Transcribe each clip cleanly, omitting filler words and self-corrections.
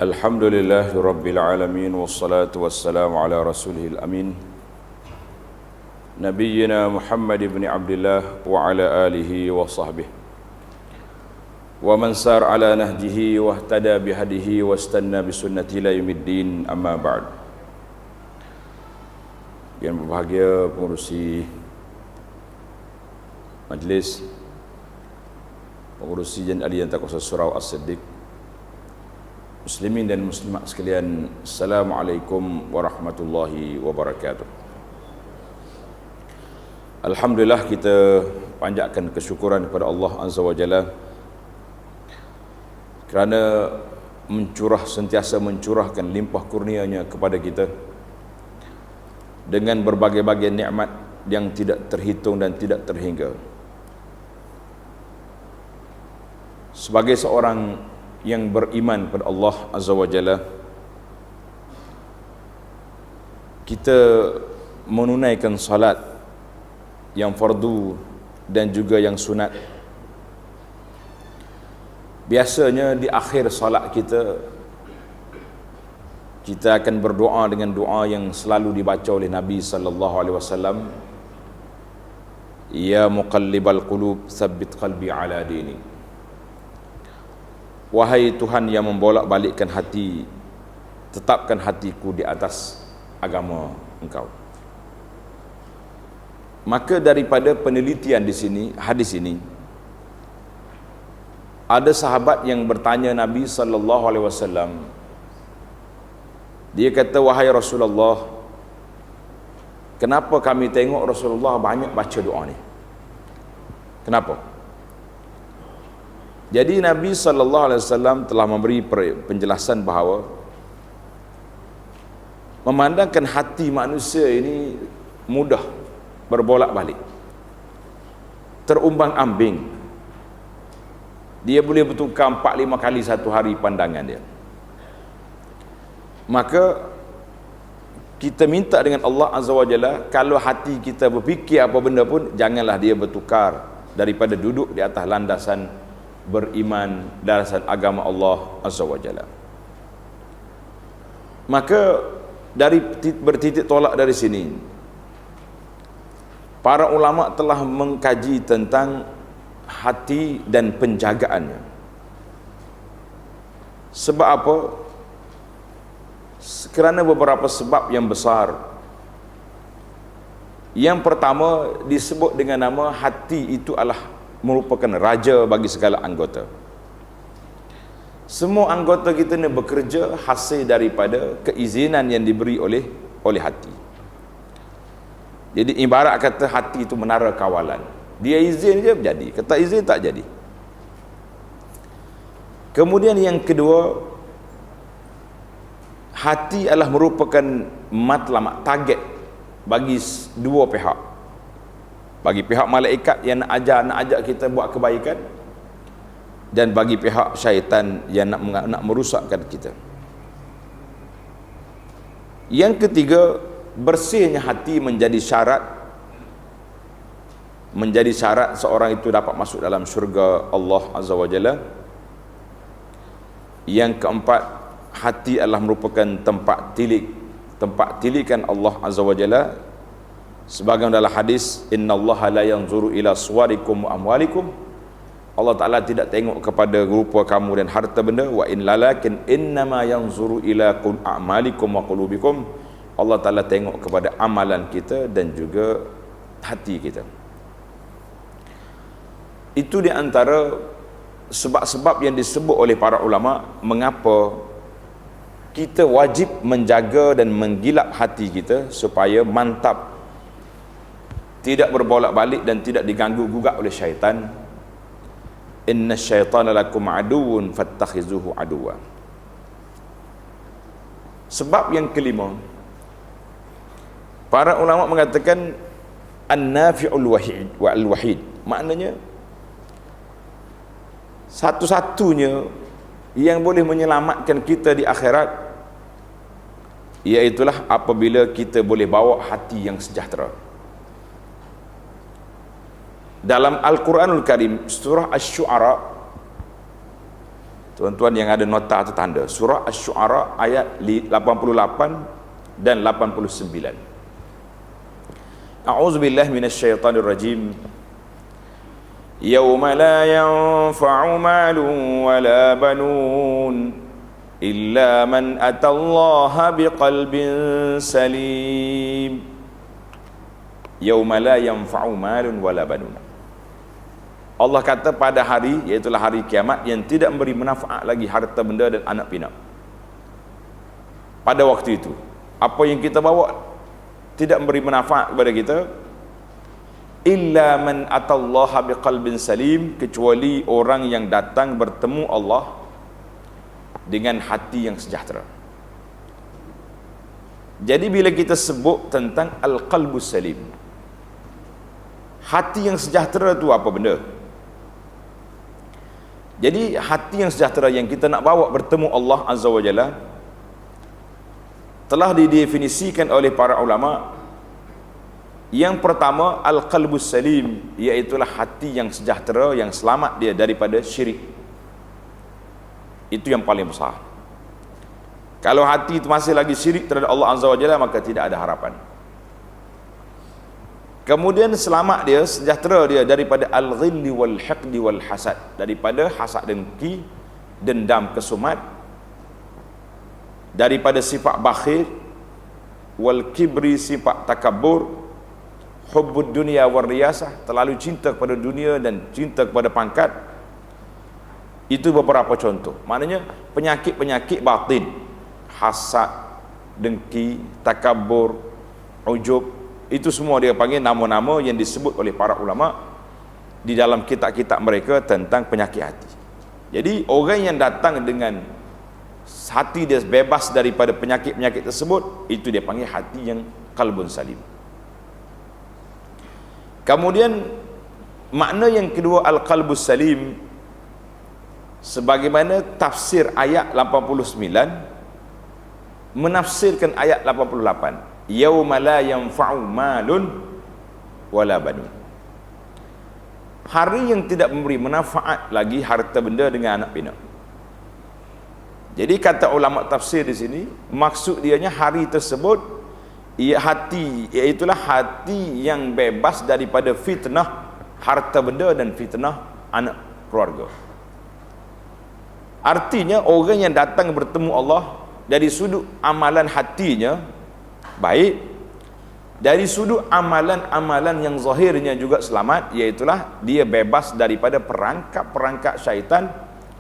Alhamdulillahi Rabbil Alamin. Wassalatu wassalamu ala rasulihil amin Nabiyyina Muhammad ibn Abdullah wa ala alihi wa sahbihi wa man sar ala nahjihi wa ihtada bihadihi wa istanna bisunnati ila yaumiddin, amma ba'd. Yang berbahagia pengurusi majlis, pengurusi Jan Aliyan Taqwa Surau As-Siddiq, muslimin dan muslimat sekalian, Assalamualaikum warahmatullahi wabarakatuh. Alhamdulillah, kita panjatkan kesyukuran kepada Allah Azza wa Jalla kerana sentiasa mencurahkan limpah kurnianya kepada kita dengan berbagai-bagai nikmat yang tidak terhitung dan tidak terhingga. Sebagai seorang yang beriman kepada Allah Azza wa Jalla, kita menunaikan salat yang fardu dan juga yang sunat. Biasanya di akhir salat kita akan berdoa dengan doa yang selalu dibaca oleh Nabi sallallahu alaihi wasallam, ya muqallibal qulub tsabbit qalbi ala dini. Wahai Tuhan yang membolak-balikkan hati, tetapkan hatiku di atas agama Engkau. Maka daripada penelitian di sini, hadis ini, ada sahabat yang bertanya Nabi sallallahu alaihi wasallam. Dia kata, wahai Rasulullah, kenapa kami tengok Rasulullah banyak baca doa ni? Kenapa? Jadi Nabi sallallahu alaihi wasallam telah memberi penjelasan bahawa memandangkan hati manusia ini mudah berbolak-balik, terumbang-ambing. Dia boleh bertukar 4-5 kali satu hari pandangan dia. Maka kita minta dengan Allah Azza wa Jalla, kalau hati kita berfikir apa benda pun, janganlah dia bertukar daripada duduk di atas landasan beriman, landasan agama Allah Azza wa Jalla. Maka dari bertitik tolak dari sini, para ulama telah mengkaji tentang hati dan penjagaannya. Sebab apa? Kerana beberapa sebab yang besar. Yang pertama, disebut dengan nama hati itu adalah merupakan raja bagi segala anggota. Semua anggota kita ni bekerja hasil daripada keizinan yang diberi oleh hati. Jadi ibarat kata hati itu menara kawalan. Dia izin je jadi, kata izin tak jadi. Kemudian yang kedua, hati adalah merupakan matlamat, target bagi dua pihak. Bagi pihak malaikat yang nak ajak kita buat kebaikan, dan bagi pihak syaitan yang nak merusakkan kita. Yang ketiga, bersihnya hati menjadi syarat seorang itu dapat masuk dalam syurga Allah Azza wa Jalla. Yang keempat, hati adalah merupakan tempat tilikan Allah Azza wa Jalla. Sebagaimana dalam hadis, innallaha la yanzuru ila suwarikum wa amwalikum, Allah Ta'ala tidak tengok kepada rupa kamu dan harta benda. Wa in lalakin innama yanzuru ila a'malikum wa qulubikum, Allah Ta'ala tengok kepada amalan kita dan juga hati kita. Itu di antara sebab-sebab yang disebut oleh para ulama mengapa kita wajib menjaga dan menggilap hati kita supaya mantap, tidak berbolak-balik dan tidak diganggu gugat oleh syaitan. Inna syaitana lakum aduun fattakhizuhu aduwa. Sebab yang kelima, para ulama mengatakan an-nafi'ul wahid wa al-wahid, maknanya satu-satunya yang boleh menyelamatkan kita di akhirat, iaitulah apabila kita boleh bawa hati yang sejahtera. Dalam Al-Quranul Karim, surah Asy-Syu'ara, Tuan-tuan yang ada nota atau tanda, surah Asy-Syu'ara ayat 88 dan 89. A'udzubillahi minasyaitonir rajim. Yauma la yanfa'u malun wala banun illa man atallaha biqalbin salim. Yauma la yanfa'u malun wala banun. Allah kata pada hari, iaitulah hari kiamat, yang tidak memberi manfaat lagi harta benda dan anak pinak. Pada waktu itu, apa yang kita bawa tidak memberi manfaat kepada kita, illa man atallaha biqalbin salim, kecuali orang yang datang bertemu Allah dengan hati yang sejahtera. Jadi bila kita sebut tentang al-qalbus salim, hati yang sejahtera itu apa benda? Jadi hati yang sejahtera yang kita nak bawa bertemu Allah Azza wa Jalla telah didefinisikan oleh para ulama. Yang pertama, al-qalbus salim, iaitulah hati yang sejahtera, yang selamat dia daripada syirik. Itu yang paling besar. Kalau hati itu masih lagi syirik terhadap Allah Azza wa Jalla, maka tidak ada harapan. Kemudian selamat dia, sejahtera dia daripada al-ghilli wal hiqdi wal hasad, daripada hasad dengki, dendam kesumat, daripada sifat bakhil, wal kibri, sifat takabur, hubbud dunia war riyasah, terlalu cinta kepada dunia dan cinta kepada pangkat. Itu beberapa contoh. Maknanya penyakit-penyakit batin, hasad, dengki, takabur, ujub, itu semua dia panggil nama-nama yang disebut oleh para ulama di dalam kitab-kitab mereka tentang penyakit hati. Jadi orang yang datang dengan hati dia bebas daripada penyakit-penyakit tersebut, itu dia panggil hati yang qalbun salim. Kemudian makna yang kedua al-qalbus salim, sebagaimana tafsir ayat 89 menafsirkan ayat 88, yauma la yanfa'u malun wala banun. Hari yang tidak memberi manfaat lagi harta benda dengan anak pinak. Jadi kata ulama tafsir di sini, maksud dianya hari tersebut iaitulah hati yang bebas daripada fitnah harta benda dan fitnah anak keluarga. Artinya orang yang datang bertemu Allah dari sudut amalan hatinya baik, dari sudut amalan-amalan yang zahirnya juga selamat, iaitulah dia bebas daripada perangkap-perangkap syaitan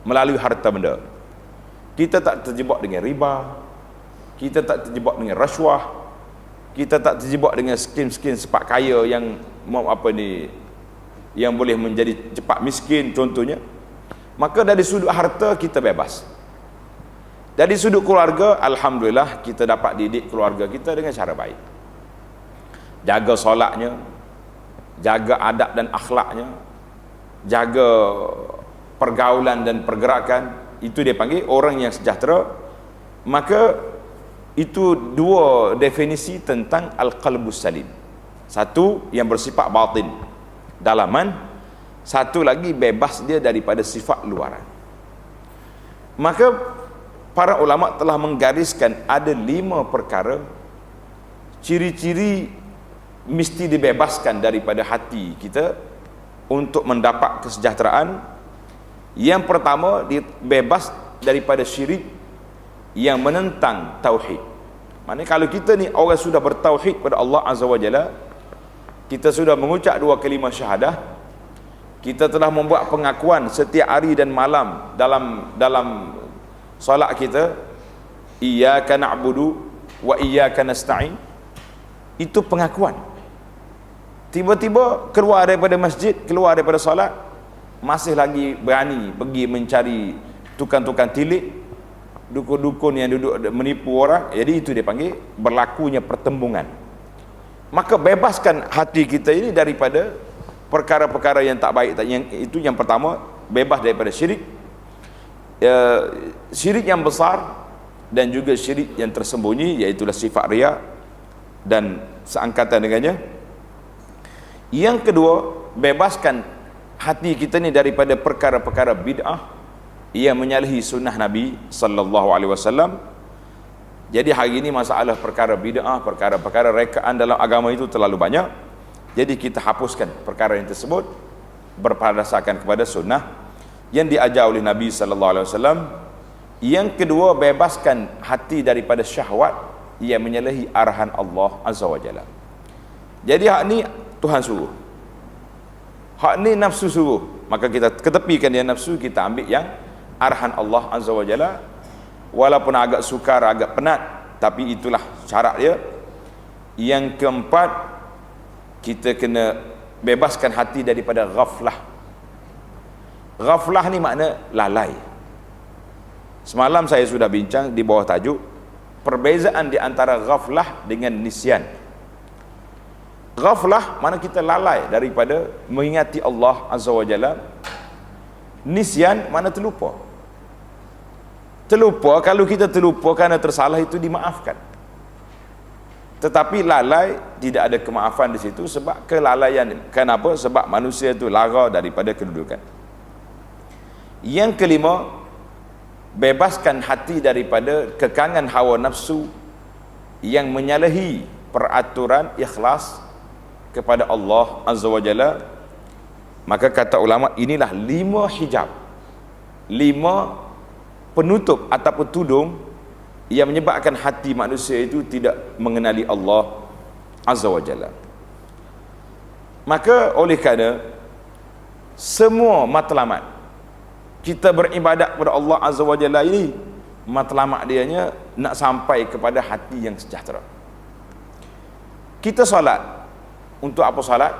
melalui harta benda. Kita tak terjebak dengan riba, kita tak terjebak dengan rasuah, kita tak terjebak dengan skim-skim sepak kaya yang yang boleh menjadi cepat miskin contohnya. Maka dari sudut harta kita bebas. Dari sudut keluarga, alhamdulillah kita dapat didik keluarga kita dengan cara baik. Jaga solatnya, jaga adab dan akhlaknya, jaga pergaulan dan pergerakan, itu dia panggil orang yang sejahtera. Maka itu dua definisi tentang al-qalbus salim. Satu yang bersifat batin, dalaman, satu lagi bebas dia daripada sifat luaran. Maka para ulama telah menggariskan ada 5 perkara ciri-ciri mesti dibebaskan daripada hati kita untuk mendapat kesejahteraan. Yang pertama, dia bebas daripada syirik yang menentang tauhid. Maknanya kalau kita ni orang sudah bertauhid kepada Allah Azza wa Jalla, kita sudah mengucap 2 kalimah syahadah, kita telah membuat pengakuan setiap hari dan malam dalam solat kita, iyyaka na'budu wa iyyaka nasta'in, itu pengakuan. Tiba-tiba keluar daripada masjid, keluar daripada solat, masih lagi berani pergi mencari tukang-tukang tilik, dukun-dukun yang duduk menipu orang. Jadi itu dia panggil berlakunya pertembungan. Maka bebaskan hati kita ini daripada perkara-perkara yang tak baik. Yang pertama, bebas daripada syirik, syirik yang besar dan juga syirik yang tersembunyi, iaitulah sifat riya dan seangkatan dengannya. Yang kedua, bebaskan hati kita ni daripada perkara-perkara bid'ah ia menyalahi sunnah Nabi sallallahu alaihi wasallam. Jadi hari ini masalah perkara bid'ah, perkara-perkara rekaan dalam agama itu terlalu banyak. Jadi kita hapuskan perkara yang tersebut berdasarkan kepada sunnah yang diajar oleh Nabi sallallahu alaihi wasallam. Yang kedua, bebaskan hati daripada syahwat yang menyalahi arahan Allah azza wajalla. Jadi hak ni Tuhan suruh, hak ni nafsu suruh, maka kita ketepikan yang nafsu, kita ambil yang arahan Allah azza wajalla. Walaupun agak sukar, agak penat, tapi itulah syarat dia. Yang keempat, kita kena bebaskan hati daripada ghaflah. Ghaflah ni makna lalai. Semalam saya sudah bincang di bawah tajuk perbezaan di antara ghaflah dengan nisyan. Ghaflah mana kita lalai daripada mengingati Allah azza wajalla. Nisyan mana terlupa. Terlupa, kalau kita terlupa kerana tersalah itu dimaafkan. Tetapi lalai tidak ada kemaafan di situ sebab kelalaian. Kenapa? Sebab manusia itu lara daripada kedudukan. Yang kelima, bebaskan hati daripada kekangan hawa nafsu yang menyalahi peraturan ikhlas kepada Allah azza wajalla. Maka kata ulama, inilah 5 hijab, 5 penutup ataupun tudung yang menyebabkan hati manusia itu tidak mengenali Allah azza wajalla. Maka oleh kerana semua matlamat kita beribadat kepada Allah azza wajalla ini, matlamat dianya nak sampai kepada hati yang sejahtera. Kita solat, untuk apa solat?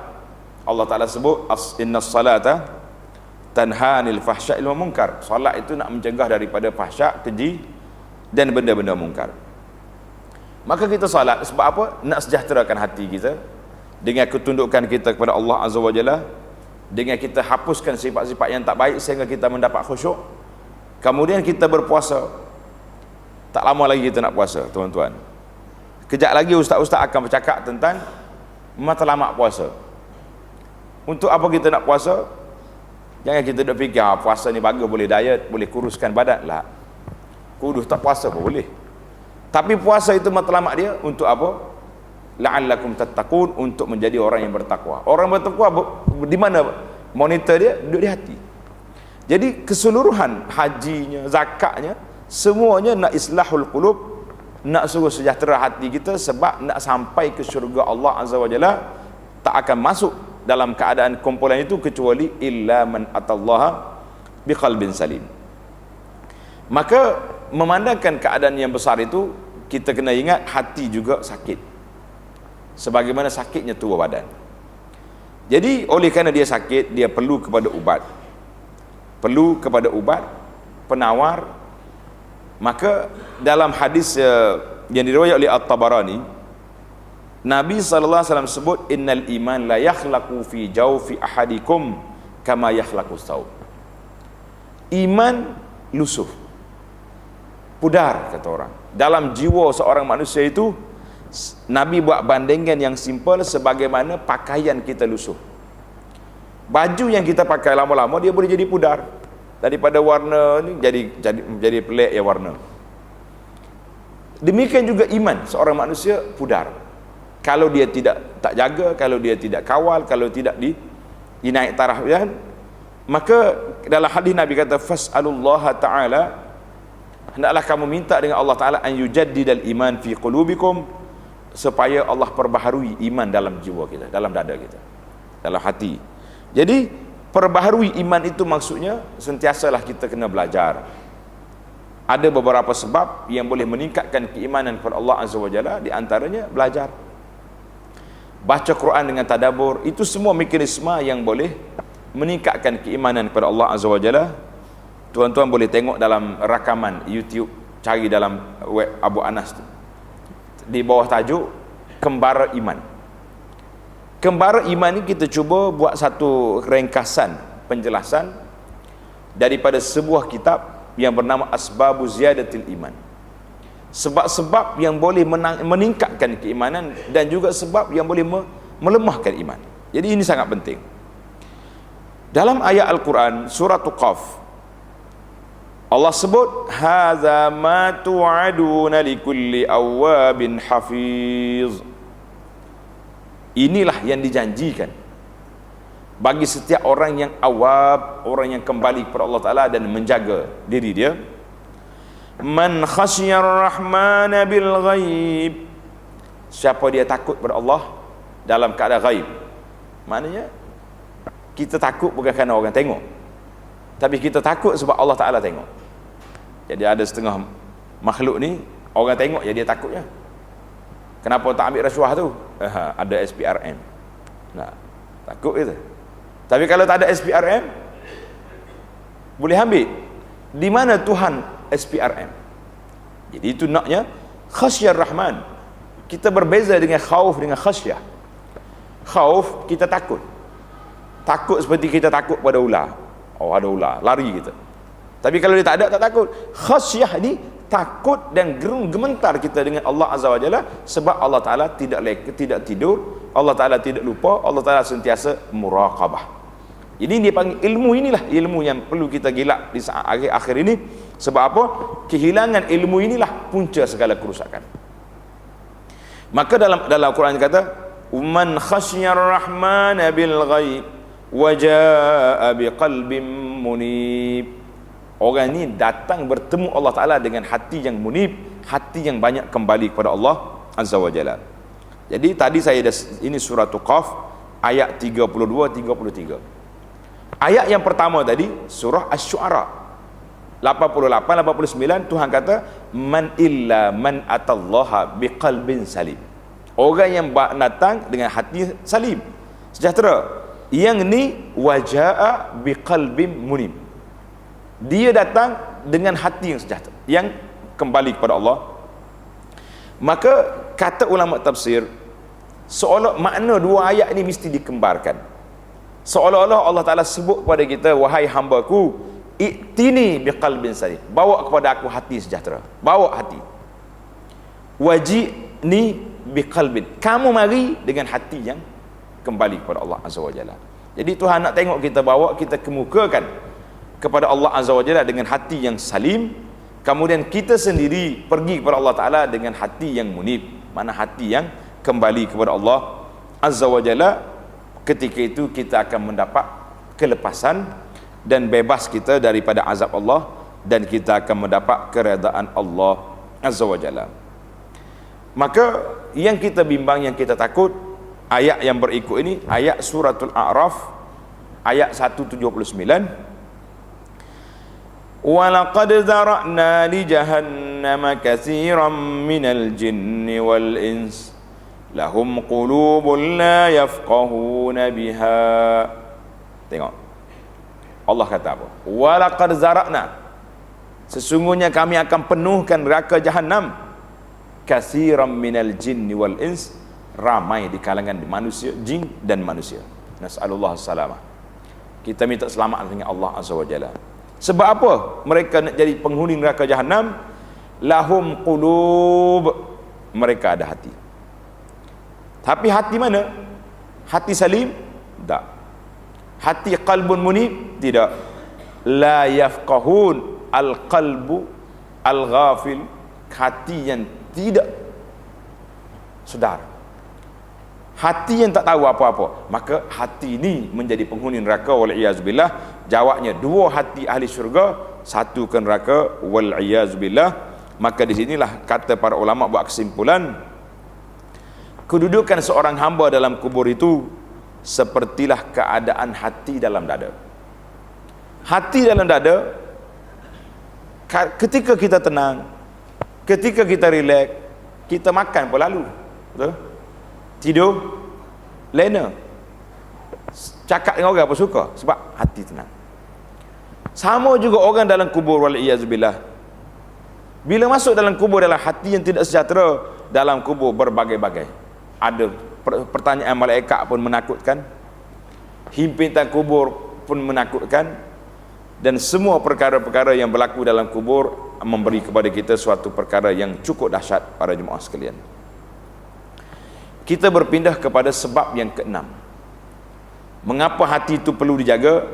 Allah Ta'ala sebut innas salata tanha anil fahsya'i wal munkar. Solat itu nak mencegah daripada fahsyak, keji dan benda-benda mungkar. Maka kita solat sebab apa? Nak sejahterakan hati kita dengan ketundukan kita kepada Allah azza wajalla, dengan kita hapuskan sifat-sifat yang tak baik sehingga kita mendapat khusyuk. Kemudian kita berpuasa. Tak lama lagi kita nak puasa, tuan-tuan. Kejap lagi ustaz-ustaz akan bercakap tentang matlamat puasa. Untuk apa kita nak puasa? Jangan kita duk fikir puasa ni bagus, boleh diet, boleh kuruskan badan. Lah, kudus tak puasa pun boleh. Tapi puasa itu matlamat dia untuk apa? La'allakum tattaqun, untuk menjadi orang yang bertakwa. Orang bertakwa di mana monitor dia? Duduk di hati. Jadi keseluruhan hajinya, zakatnya, semuanya nak islahul qulub, nak suruh sejahtera hati kita, sebab nak sampai ke syurga Allah azza wajalla. Tak akan masuk dalam keadaan kumpulan itu kecuali illa man atallaha biqalbin salim. Maka memandangkan keadaan yang besar itu, kita kena ingat hati juga sakit sebagaimana sakitnya tubuh badan. Jadi oleh kerana dia sakit, dia perlu kepada ubat, perlu kepada ubat penawar. Maka dalam hadis yang diriwayatkan oleh At-Tabarani, Nabi sallallahu alaihi wasallam sebut innal iman la yakhlaqu fi jawfi ahadikum kama yakhlaqu thawb. Iman lusuh, pudar, kata orang, dalam jiwa seorang manusia itu. Nabi buat bandingan yang simple, sebagaimana pakaian kita lusuh. Baju yang kita pakai lama-lama dia boleh jadi pudar, daripada warna ni jadi pelik ya warna. Demikian juga iman seorang manusia pudar kalau dia tak jaga, kalau dia tidak kawal, kalau tidak dinaik taraf ya. Maka dalam hadis Nabi kata fas'alullaha ta'ala, hendaklah kamu minta dengan Allah Ta'ala an yujaddidal iman fi qulubikum, supaya Allah perbaharui iman dalam jiwa kita, dalam dada kita, dalam hati. Jadi perbaharui iman itu maksudnya sentiasalah kita kena belajar. Ada beberapa sebab yang boleh meningkatkan keimanan kepada Allah Azza wa Jalla, di antaranya belajar, baca Quran dengan tadabbur. Itu semua mekanisme yang boleh meningkatkan keimanan kepada Allah Azza wa Jalla. Tuan-tuan boleh tengok dalam rakaman YouTube, cari dalam web Abu Anas tu, di bawah tajuk Kembara Iman. Kembara Iman ni kita cuba buat satu ringkasan penjelasan daripada sebuah kitab yang bernama Asbabu Ziyadatil Iman. Sebab-sebab yang boleh meningkatkan keimanan dan juga sebab yang boleh melemahkan iman. Jadi ini sangat penting. Dalam ayat Al-Quran surah Qaf, Allah sebut hadza ma tu'aduna likulli awwabin hafiz. Inilah yang dijanjikan bagi setiap orang yang awab, orang yang kembali kepada Allah Ta'ala dan menjaga diri dia. Man khasyar rahmana bil ghaib, siapa dia takut pada Allah dalam keadaan ghaib. Maknanya kita takut bukan kerana orang tengok, tapi kita takut sebab Allah Ta'ala tengok. Jadi ada setengah makhluk ni orang tengok je dia takutnya. Kenapa tak ambil rasuah tu? Ada SPRM. Nah, takut itu. Tapi kalau tak ada SPRM, boleh ambil. Di mana Tuhan SPRM? Jadi itu naknya khasyar rahman. Kita berbeza dengan khauf dengan khasyah. Khauf kita takut. Takut seperti kita takut pada ular. Oh, ada ular, lari kita. Tapi kalau dia tak ada, tak takut. Khasyah ni takut dan gementar kita dengan Allah Azza wa Jalla, sebab Allah Ta'ala tidak tidur, Allah Ta'ala tidak lupa, Allah Ta'ala sentiasa muraqabah. Ini dia panggil ilmu. Inilah ilmu yang perlu kita gelak di saat akhir ini. Sebab apa? Kehilangan ilmu inilah punca segala kerusakan. Maka dalam Al-Quran kata, man khasyar rahmana bil ghaib wa jaa biqalbin munib. Orang ni datang bertemu Allah Ta'ala dengan hati yang munib, hati yang banyak kembali kepada Allah Azza wa Jalla. Jadi tadi saya ini surah Qaf ayat 32-33. Ayat yang pertama tadi surah Asy-Syu'ara 88-89, Tuhan kata man illa man atallaha biqalbin salim. Orang yang datang dengan hati salim, sejahtera. Yang ni wajaa biqalbin munib. Dia datang dengan hati yang sejahtera, yang kembali kepada Allah. Maka kata ulama tafsir, seolah makna dua ayat ini mesti dikembarkan. Seolah-olah Allah Ta'ala sebut kepada kita, wahai hambaku, i'tini biqalbin salim, bawa kepada aku hati sejahtera, bawa hati. Waji'ni biqalbin, kamu mari dengan hati yang kembali kepada Allah Azza wa Jalla. Jadi Tuhan nak tengok kita, bawa kita kemukakan kepada Allah Azza wa Jalla dengan hati yang salim. Kemudian kita sendiri pergi kepada Allah Ta'ala dengan hati yang munib, mana hati yang kembali kepada Allah Azza wa Jalla. Ketika itu kita akan mendapat kelepasan dan bebas kita daripada azab Allah, dan kita akan mendapat keredaan Allah Azza wa Jalla. Maka yang kita bimbang, yang kita takut, ayat yang berikut ini, ayat suratul A'raf ayat 179. وَلَقَدْ ذَرَأْنَا لِجَهَنَّمَ كَثِيرًا مِنَ الْجِنِّ وَالْإِنسِ لَهُمْ قُلُوبٌ لَا يَفْقَهُونَ بِهَا. Tengok Allah kata apa? وَلَقَدْ ذَرَأْنَا, sesungguhnya kami akan penuhkan neraka Jahannam كَثِيرًا مِنَ الْجِنِّ وَالْإِنسِ, ramai di kalangan manusia, jin dan manusia. Nas'alullah salamah. Kita minta selamat dengan Allah Azza wa Jalla. Sebab apa mereka nak jadi penghuni neraka Jahannam? Lahum qulub, mereka ada hati. Tapi hati mana? Hati salim? Tak. Hati qalbun munib? Tidak. La yafqahun, al-qalbu al-ghafil, hati yang tidak sedar, hati yang tak tahu apa-apa. Maka hati ini menjadi penghuni neraka, wal-iyazubillah. Jawabnya dua hati ahli syurga, satu ke neraka, wal-iyazubillah. Maka di sinilah kata para ulama buat kesimpulan, kedudukan seorang hamba dalam kubur itu sepertilah keadaan hati dalam dada. Hati dalam dada, ketika kita tenang, ketika kita rileks, kita makan pun lalu, betul? Tidur lena, cakap dengan orang pun suka, sebab hati tenang. Sama juga orang dalam kubur, wal-iyazubillah. Bila masuk dalam kubur, dalam hati yang tidak sejahtera, dalam kubur berbagai-bagai. Ada pertanyaan malaikat pun menakutkan, himpitan kubur pun menakutkan, dan semua perkara-perkara yang berlaku dalam kubur memberi kepada kita suatu perkara yang cukup dahsyat para jemaah sekalian. Kita berpindah kepada sebab yang keenam. Mengapa hati itu perlu dijaga?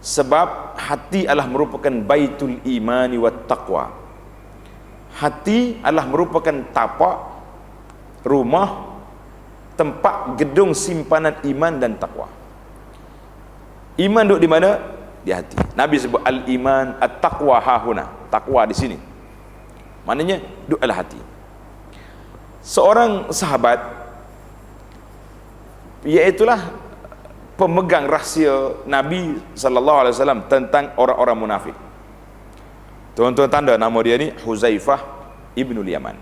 Sebab hati adalah merupakan baitul imani wat taqwa. Hati adalah merupakan tapak, rumah, tempat gedung simpanan iman dan takwa. Iman duduk di mana? Di hati. Nabi sebut al-iman at-taqwa hahuna. Takwa di sini. Maknanya duduk adalah hati. Seorang sahabat, iaitulah pemegang rahsia Nabi sallallahu alaihi wasallam tentang orang-orang munafik. Tuan-tuan tanda nama dia ni Huzaifah Ibnul Yaman.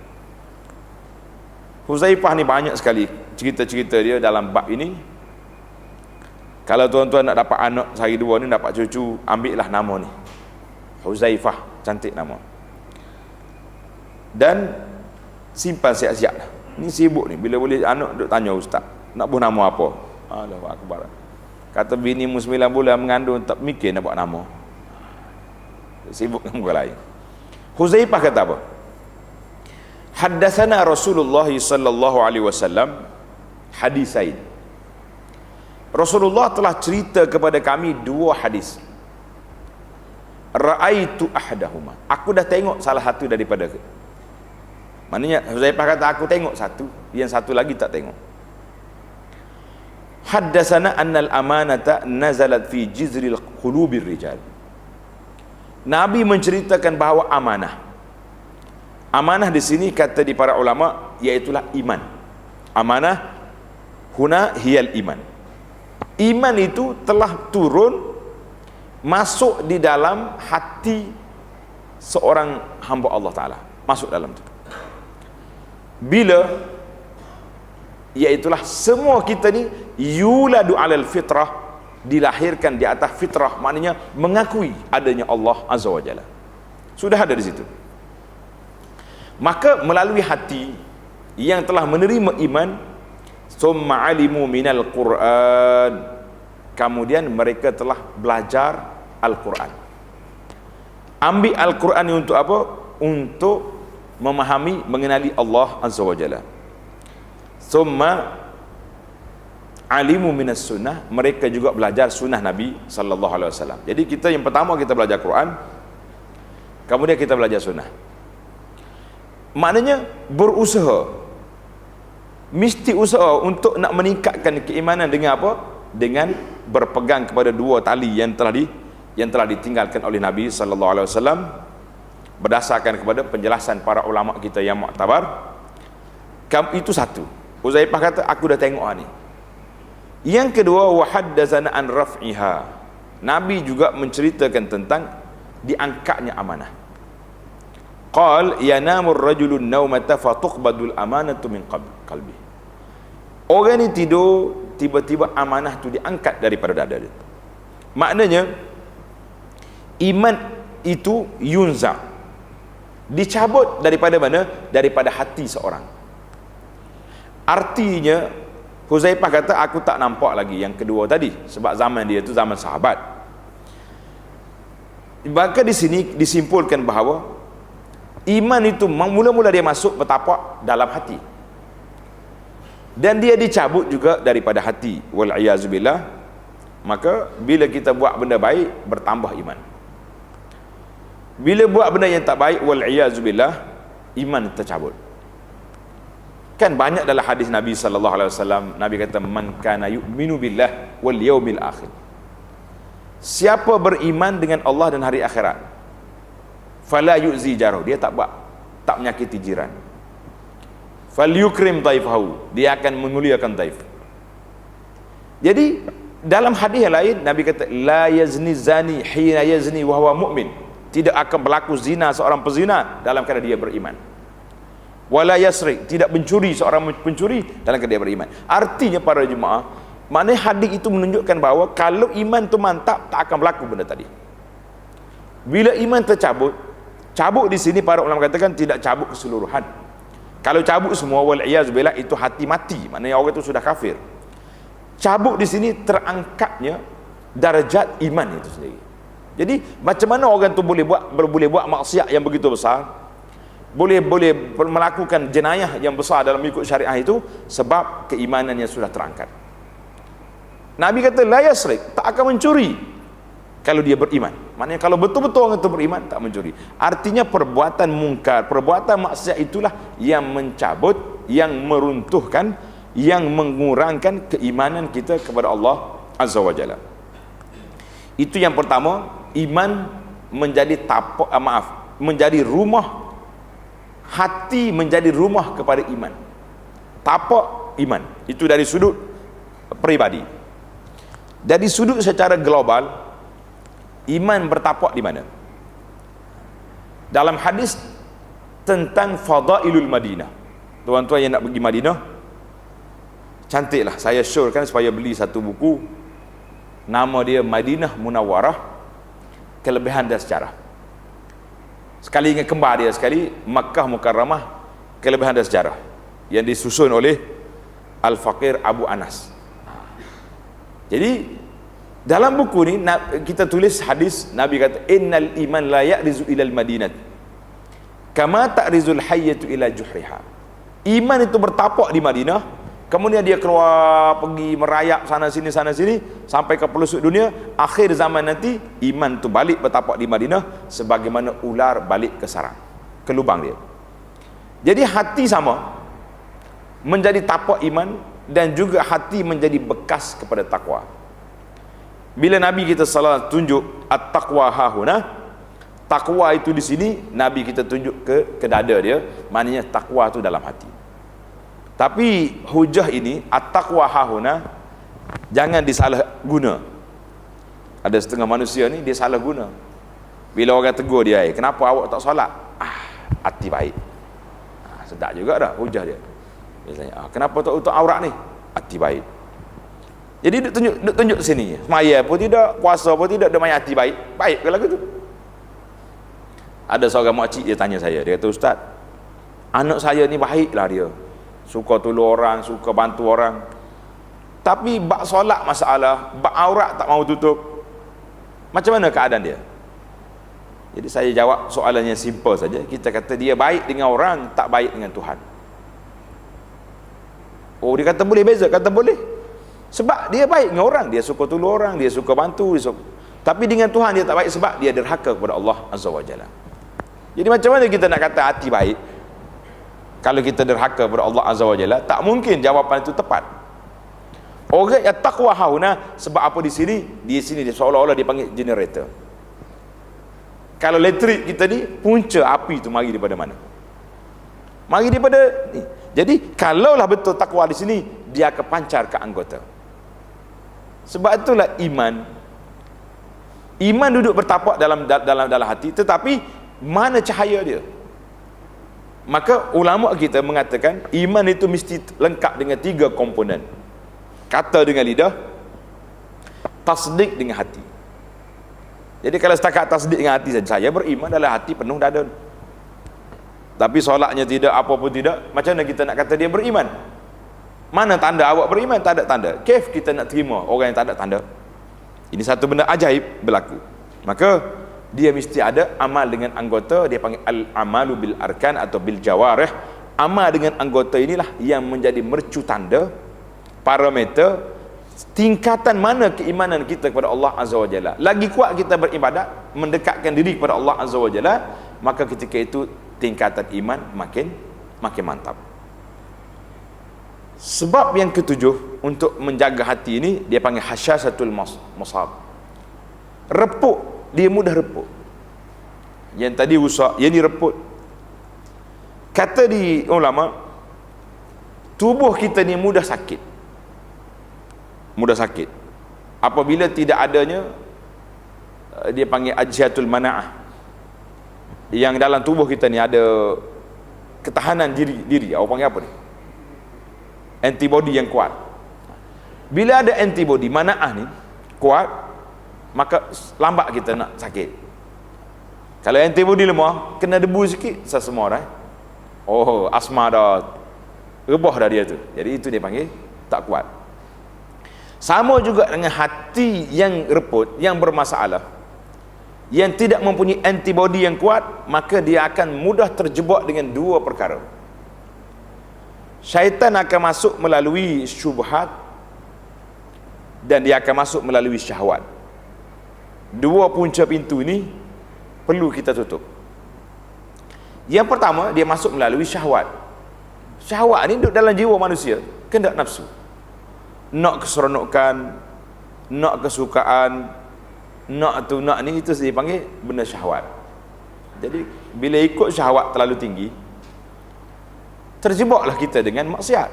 Huzaifah ni banyak sekali cerita-cerita dia dalam bab ini. Kalau tuan-tuan nak dapat anak sehari dua ni, dapat cucu, ambillah nama ni Huzaifah, cantik nama. Dan simpan siap-siap. Ni sibuk ni, bila boleh anak duk tanya ustaz, nak buat nama apa? Allahu akbar. Kata bini mu 9 bulan mengandung, tak mikir nak buat nama. Sibuk dengan orang lain. Huzaifah kata apa? Haddatsana Rasulullah sallallahu alaihi wasallam hadisain. Rasulullah telah cerita kepada kami 2 hadis. Ra'aitu ahadahuma. Aku dah tengok salah satu daripada. Maknanya Huzaifah kata aku tengok satu, yang satu lagi tak tengok. Haddatsana annal amanata nazalat fi jizril qulubir rijal. Nabi menceritakan bahawa amanah. Amanah di sini kata di para ulama iaitulah iman. Amanah huna hiyal iman. Iman itu telah turun masuk di dalam hati seorang hamba Allah Ta'ala, masuk dalam itu. Bila iaitulah semua kita ni yuladu alal fitrah, dilahirkan di atas fitrah, maknanya mengakui adanya Allah Azza wa Jalla. Sudah ada di situ. Maka melalui hati yang telah menerima iman, summa alimu minal Quran, kemudian mereka telah belajar Al-Quran. Ambil Al-Quran ini untuk apa? Untuk memahami, mengenali Allah Azza wa Jalla. Summa alimu minas sunnah, mereka juga belajar sunnah Nabi sallallahu alaihi wasallam. Jadi kita yang pertama kita belajar Quran, kemudian kita belajar sunnah. Maknanya berusaha, mesti usaha untuk nak meningkatkan keimanan dengan apa? Dengan berpegang kepada 2 tali yang telah ditinggalkan oleh Nabi sallallahu alaihi wasallam berdasarkan kepada penjelasan para ulama kita yang muktabar. Itu satu. Huzaifah kata aku dah tengok ni. Yang kedua, wa haddatsana an raf'iha. Nabi juga menceritakan tentang diangkatnya amanah. Qal yanamu ar-rajulu an-nawmata fatuqbadul amanatu min qalbi. Orang ni tidur, tiba-tiba amanah tu diangkat daripada dada dia. Maknanya iman itu yunza, dicabut daripada mana? Daripada hati seorang. Artinya Huzaifah kata aku tak nampak lagi yang kedua tadi, sebab zaman dia itu zaman sahabat. Maka di sini disimpulkan bahawa iman itu mula-mula dia masuk bertapak dalam hati, dan dia dicabut juga daripada hati, wal iazubillah. Maka bila kita buat benda baik, bertambah iman. Bila buat benda yang tak baik, wal iazubillah, iman tercabut. Kan banyak dalam hadis Nabi sallallahu alaihi wasallam, Nabi kata man kana yu'minu billah wal yaumil akhir. Siapa beriman dengan Allah dan hari akhirat, fala yu'zi jarahu, dia tak menyakiti jiran. Falyukrim taifahu, dia akan memuliakan taif. Jadi dalam hadis yang lain Nabi kata la yazni zani hina yazni wa huwa mu'min, tidak akan berlaku zina seorang pezina dalam keadaan dia beriman. Wala yasrik, tidak mencuri seorang pencuri dalam keadaan dia beriman. Artinya para jemaah, maknanya hadis itu menunjukkan bahawa kalau iman tu mantap, tak akan berlaku benda tadi. Bila iman tercabut, cabut di sini para ulama katakan tidak cabut keseluruhan. Kalau cabut semua, wal iazubillah, itu hati mati, maknanya orang itu sudah kafir. Cabut di sini terangkatnya darjat iman itu sendiri. Jadi macam mana orang tu boleh buat maksiat yang begitu besar, boleh melakukan jenayah yang besar dalam mengikut syariah itu? Sebab keimanan yang sudah terangkat. Nabi kata la yasrik, tak akan mencuri. kalau dia beriman. Maknanya kalau betul-betul orang itu beriman, tak mencuri. Artinya perbuatan mungkar, perbuatan maksiat itulah yang mencabut, yang meruntuhkan, yang mengurangkan keimanan kita kepada Allah Azza wa Jalla. Itu yang pertama, iman menjadi menjadi rumah, hati menjadi rumah kepada iman. Tapak iman. Itu dari sudut peribadi. Dari sudut secara global, iman bertapak di mana? Dalam hadis tentang Fadailul Madinah. Tuan-tuan yang nak pergi Madinah, cantiklah, saya syorkan supaya beli satu buku. Nama dia Madinah Munawwarah, kelebihan dan sejarah. Sekali ingat kembar dia sekali, Makkah Mukarramah, kelebihan dan sejarah, yang disusun oleh Al-Faqir Abu Anas. Jadi dalam buku ni kita tulis hadis Nabi kata, innal iman la ya'rizu ilal madinat kama ta'rizul hayyatu ila juhriha. Iman itu bertapak di Madinah, kemudian dia keluar pergi merayap sana sini sampai ke pelosok dunia. Akhir zaman nanti iman itu balik bertapak di Madinah sebagaimana ular balik ke sarang, ke lubang dia. Jadi hati sama menjadi tapak iman, dan juga hati menjadi bekas kepada takwa. Bila Nabi kita salah tunjuk at-taqwa hahuna, takwa itu di sini Nabi kita tunjuk ke dada dia, maknanya takwa itu dalam hati. Tapi hujah ini at-taqwa hahuna jangan disalah guna. Ada setengah manusia ni dia salah guna. Bila orang tegur dia, kenapa awak tak solat? Hati baik. Sedap juga dah hujah dia. Biasanya, kenapa tak tutup aurat ni? Hati baik. Jadi duk tunjuk sini, semaya pun tidak, puasa pun tidak, dia main hati baik. Baik ke lagu tu? Ada seorang makcik, dia tanya saya, dia kata, Ustaz, anak saya ni baiklah dia, suka tolong orang, suka bantu orang, tapi bak solat masalah, bak aurat tak mau tutup. Macam mana keadaan dia? Jadi saya jawab soalan yang simple saja. Kita kata dia baik dengan orang, tak baik dengan Tuhan. Oh, dia kata boleh beza. Kata boleh, sebab dia baik dengan orang, dia suka tolong orang, dia suka bantu, tapi dengan Tuhan dia tak baik sebab dia derhaka kepada Allah Azza wa Jalla. Jadi macam mana kita nak kata hati baik kalau kita derhaka kepada Allah Azza wa Jalla? Tak mungkin jawapan itu tepat. Orang yang taqwa hauna, sebab apa di sini dia seolah-olah dia panggil generator. Kalau elektrik kita ni, punca api itu mari daripada mana? Mari daripada ni. Jadi kalaulah betul takwa di sini, dia akan pancar ke anggota. Sebab itulah iman duduk bertapak dalam hati, tetapi mana cahaya dia? Maka ulama kita mengatakan iman itu mesti lengkap dengan 3 komponen. Kata dengan lidah, tasdik dengan hati. Jadi kalau setakat tasdik dengan hati saja, saya beriman adalah hati penuh dada, tapi solatnya tidak, apa pun tidak, macam mana kita nak kata dia beriman? Mana tanda awak beriman? Tak ada tanda. Kif kita nak terima orang yang tak ada tanda? Ini satu benda ajaib berlaku. Maka dia mesti ada amal dengan anggota, dia panggil al-amalu bil arkan atau bil jawarih. Amal dengan anggota inilah yang menjadi mercu tanda, parameter tingkatan mana keimanan kita kepada Allah Azza wa Jalla. Lagi kuat kita beribadat, mendekatkan diri kepada Allah Azza wa Jalla, maka ketika itu tingkatan iman makin mantap. Sebab yang ketujuh untuk menjaga hati ini dia panggil hasyasatul musab. Reput, dia mudah reput. Yang tadi rusak, yang ni reput. Kata di ulama, tubuh kita ni mudah sakit. Mudah sakit. Apabila tidak adanya, dia panggil ajhatul mana'ah. Yang dalam tubuh kita ni ada ketahanan diri. Awak panggil apa ni? Antibody yang kuat. Bila ada antibody mana'ah ni kuat, maka lambat kita nak sakit. Kalau antibody lemah, kena debu sikit, semua dah. Oh, asma dah rebah dah dia tu. Jadi itu dia panggil tak kuat. Sama juga dengan hati yang reput, yang bermasalah, yang tidak mempunyai antibody yang kuat, maka dia akan mudah terjebak dengan 2 perkara. Syaitan akan masuk melalui syubhat, dan dia akan masuk melalui syahwat. Dua punca pintu ini perlu kita tutup. Yang pertama, dia masuk melalui syahwat. Syahwat ni duduk dalam jiwa manusia, kehendak nafsu. Nak keseronokan, nak kesukaan, nak tu nak ni, itu dipanggil benda syahwat. Jadi bila ikut syahwat terlalu tinggi, terjebaklah kita dengan maksiat.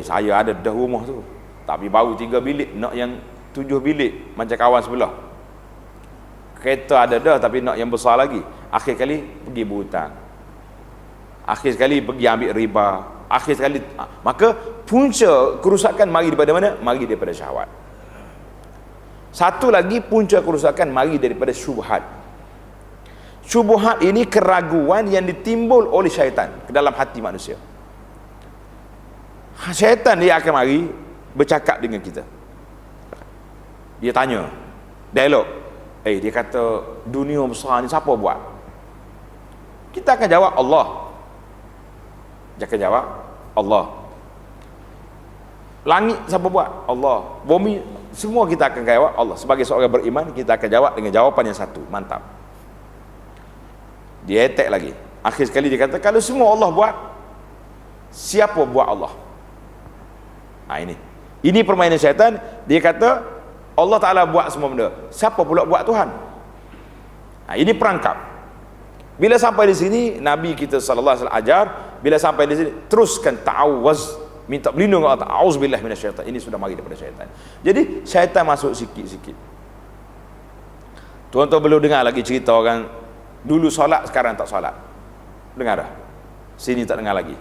Saya ada dah rumah tu, tapi baru 3 bilik, nak yang 7 bilik macam kawan sebelah. Kereta ada dah, tapi nak yang besar lagi. Akhir kali pergi berhutang, akhir sekali pergi ambil riba, akhir sekali. Maka punca kerusakan mari daripada mana? Mari daripada syahwat. Satu lagi punca kerusakan mari daripada syubhat. Syubhat ini keraguan yang ditimbul oleh syaitan ke dalam hati manusia. Syaitan dia akan mari bercakap dengan kita. Dia tanya, dialog. Dia kata dunia besar ni siapa buat? Kita akan jawab Allah. Dia akan jawab Allah. Langit siapa buat? Allah. Bumi, semua kita akan jawab Allah. Sebagai seorang beriman, kita akan jawab dengan jawapan yang satu. Mantap. Dia attack lagi. Akhir sekali dia kata, kalau semua Allah buat, siapa buat Allah? Ini permainan syaitan. Dia kata Allah Ta'ala buat semua benda, siapa pula buat Tuhan? Ini perangkap. Bila sampai di sini, Nabi kita sallallahu alaihi wasallam ajar, bila sampai di sini teruskan ta'awuz, minta berlindung kepada Allah. Auzubillahi minasyaitan. Ini sudah mari daripada syaitan. Jadi syaitan masuk sikit-sikit. Tuan-tuan perlu dengar lagi cerita orang dulu solat, sekarang tak solat. Dengar dah? Sini tak dengar lagi.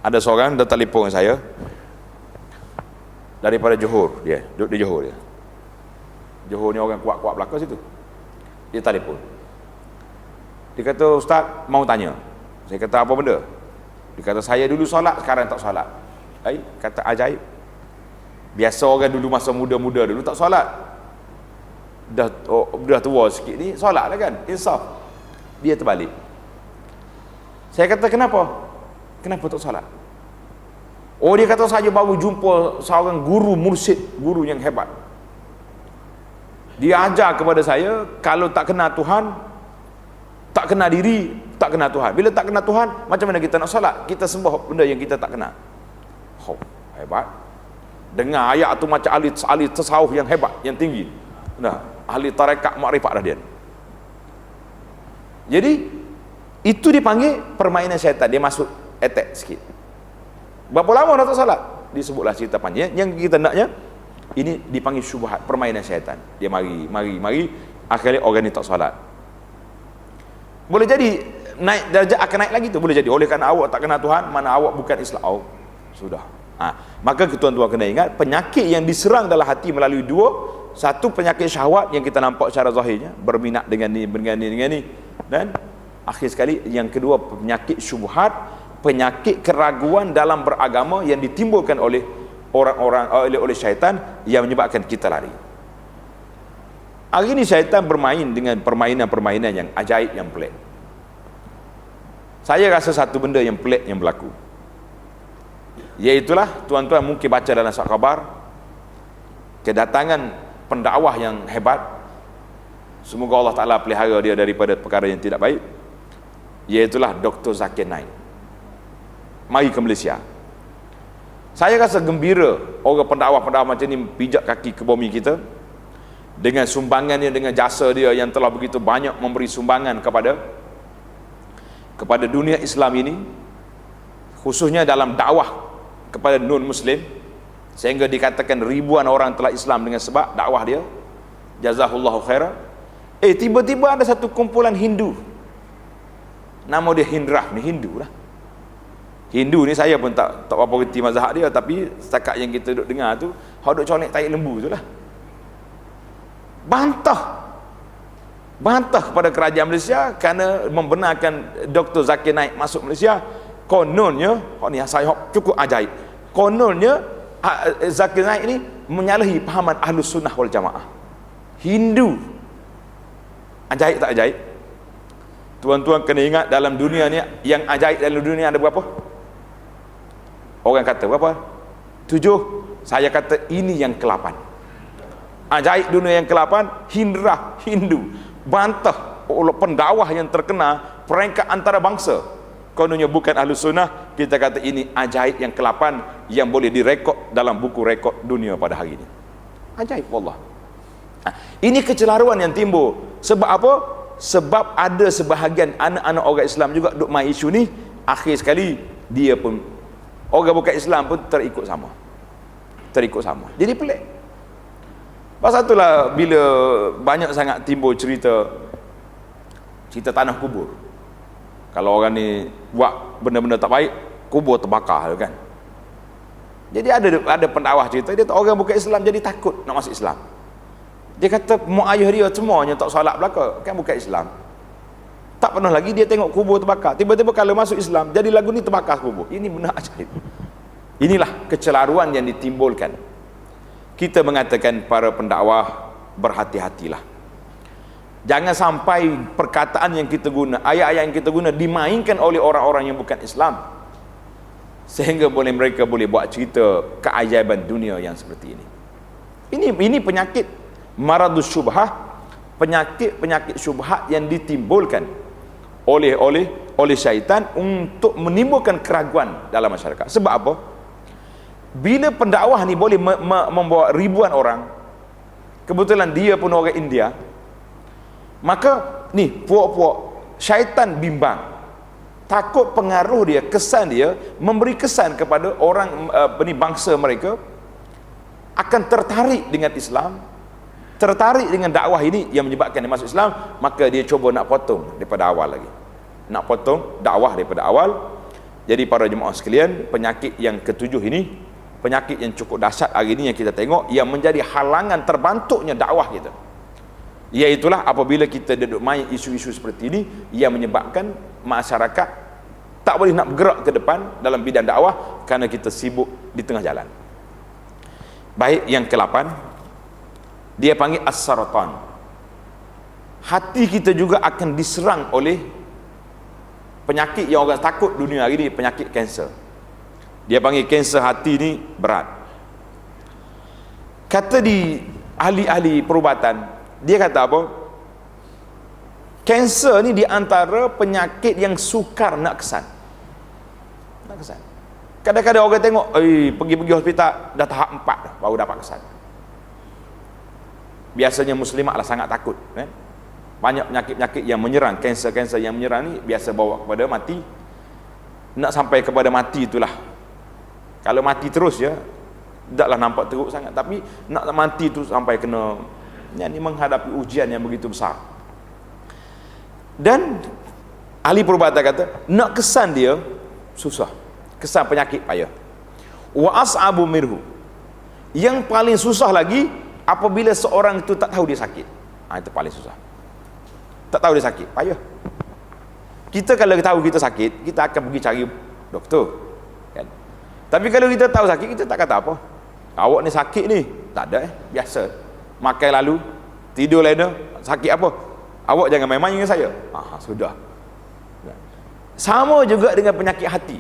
Ada seorang dah telefon saya daripada Johor, dia duduk di Johor dia. Johor ni orang kuat-kuat belakang situ. Dia telefon. Dia kata, Ustaz, mau tanya. Saya kata, apa benda? Dia kata, saya dulu solat, sekarang tak solat. Kata ajaib. Biasa orang dulu masa muda-muda dulu tak solat. Dah tua sikit ni, solat lah kan? Insaf. Dia terbalik. Saya kata, kenapa? Kenapa tak solat? Dia kata, saya baru jumpa seorang guru mursyid, guru yang hebat. Dia ajar kepada saya, kalau tak kenal Tuhan, tak kenal diri, tak kenal Tuhan. Bila tak kenal Tuhan, macam mana kita nak solat? Kita sembah benda yang kita tak kenal. Hebat. Dengar ayat tu macam ahli tasawuf yang hebat, yang tinggi. Ahli tarekat makrifat dah dia. Jadi itu dipanggil permainan syaitan. Dia masuk attack sikit. Berapa lama dah tak solat? Disebutlah cerita panjang. Yang kita naknya, ini dipanggil syubhat, permainan syaitan. Dia mari. Akhirnya orang ni tak solat. Boleh jadi naik darjah, akan naik lagi tu. Boleh jadi oleh kerana awak tak kenal Tuhan, mana awak bukan Islam. Sudah. Maka tuan-tuan kena ingat, penyakit yang diserang dalam hati melalui dua. Satu, penyakit syahwat yang kita nampak secara zahirnya, berminat dengan ni. Dan akhir sekali, yang kedua, penyakit syubhat, penyakit keraguan dalam beragama yang ditimbulkan oleh orang-orang, oleh syaitan, yang menyebabkan kita lari. Hari ini syaitan bermain dengan permainan-permainan yang ajaib, yang pelik. Saya rasa satu benda yang pelik yang berlaku, iaitulah, tuan-tuan mungkin baca dalam surat khabar, kedatangan pendakwah yang hebat. Semoga Allah Ta'ala pelihara dia daripada perkara yang tidak baik. Iaitulah Dr. Zakir Naik. Mari ke Malaysia. Saya rasa gembira orang pendakwah-pendakwah macam ni pijak kaki ke bumi kita, dengan sumbangannya, dengan jasa dia yang telah begitu banyak memberi sumbangan kepada dunia Islam ini, khususnya dalam dakwah kepada non-Muslim, sehingga dikatakan ribuan orang telah Islam dengan sebab dakwah dia. Jazahullahu khairah. Tiba-tiba ada satu kumpulan Hindu, nama dia Hindrah ni, Hindu lah. Hindu ni saya pun tak apa reti mazhab dia, tapi setakat yang kita duduk dengar tu, hak duk colek tai lembu tu lah. Bantah kepada kerajaan Malaysia kerana membenarkan Dr. Zakir Naik masuk Malaysia. Kononnya, ni saya cukup ajaib, kononnya Zakir Naik ini menyalahi pahaman Ahlus Sunnah wal Jamaah. Hindu. Ajaib tak ajaib? Tuan-tuan kena ingat, dalam dunia ni, yang ajaib dalam dunia ada berapa? Orang kata berapa? 7. Saya kata ini yang ke-8. Ajaib dunia yang ke-8, Hindu bantah pendakwah yang terkena peringkat antara bangsa. Kononnya bukan ahli sunnah, kita kata ini ajaib yang ke-8 yang boleh direkod dalam buku rekod dunia pada hari ini. Ajaib wallah. Ini kecelaruan yang timbul. Sebab apa? Sebab ada sebahagian anak-anak orang Islam juga duk main isu ni, akhir sekali dia pun, orang bukan Islam pun terikut sama. Jadi pelik. Pasal itulah bila banyak sangat timbul cerita tanah kubur. Kalau orang ni buat benda-benda tak baik, kubur terbakar kan. Jadi ada pendakwah cerita, dia orang bukan Islam jadi takut nak masuk Islam. Dia kata mak ayah dia semuanya tak solat belaka, kan bukan Islam. Tak pernah lagi dia tengok kubur terbakar. Tiba-tiba kalau masuk Islam, jadi lagu ni terbakar kubur. Ini benar ajaib. Inilah kecelaruan yang ditimbulkan. Kita mengatakan para pendakwah, berhati-hatilah. Jangan sampai perkataan yang kita guna, ayat-ayat yang kita guna dimainkan oleh orang-orang yang bukan Islam, sehingga mereka boleh buat cerita keajaiban dunia yang seperti ini. Ini penyakit maradus syubhah, penyakit syubhat yang ditimbulkan oleh syaitan untuk menimbulkan keraguan dalam masyarakat. Sebab apa? Bila pendakwah ni boleh membawa ribuan orang, kebetulan dia pun orang India, maka ni puak-puak syaitan bimbang, takut pengaruh dia, kesan dia memberi kesan kepada orang bangsa mereka akan tertarik dengan Islam, tertarik dengan dakwah ini yang menyebabkan dia masuk Islam. Maka dia cuba nak potong daripada awal lagi, nak potong dakwah daripada awal. Jadi para jemaah sekalian, penyakit yang ketujuh ini, penyakit yang cukup dahsyat hari ini yang kita tengok, yang menjadi halangan terbantuknya dakwah kita, iaitulah apabila kita duduk main isu-isu seperti ini yang menyebabkan masyarakat tak boleh nak bergerak ke depan dalam bidang dakwah kerana kita sibuk di tengah jalan. Baik, yang ke-8 dia panggil as-saratan. Hati kita juga akan diserang oleh penyakit yang orang takut dunia hari ini, penyakit kanser. Dia panggil kanser hati ni berat. Kata di ahli-ahli perubatan, dia kata apa? Kanser ni di antara penyakit yang sukar nak kesan. Kadang-kadang orang tengok, pergi hospital dah tahap 4 dah, baru dapat kesan. Biasanya muslimat lah sangat takut kan? Banyak penyakit-penyakit yang menyerang, kanser-kanser yang menyerang ni biasa bawa kepada mati. Nak sampai kepada mati itulah, kalau mati terus ya taklah nampak teruk sangat, tapi nak mati tu sampai kena ni menghadapi ujian yang begitu besar. Dan ahli perubatan kata nak kesan dia susah, kesan penyakit payah. Wa as'abu mirhu, yang paling susah lagi apabila seorang itu tak tahu dia sakit. Itu paling susah. Tak tahu dia sakit, payah. Kita kalau tahu kita sakit, kita akan pergi cari doktor kan? Tapi kalau kita tahu sakit, kita tak kata apa. Awak ni sakit ni, tak ada biasa. Makan lalu, tidur lalu, sakit apa? Awak jangan main-main dengan saya. Sudah. Sama juga dengan penyakit hati.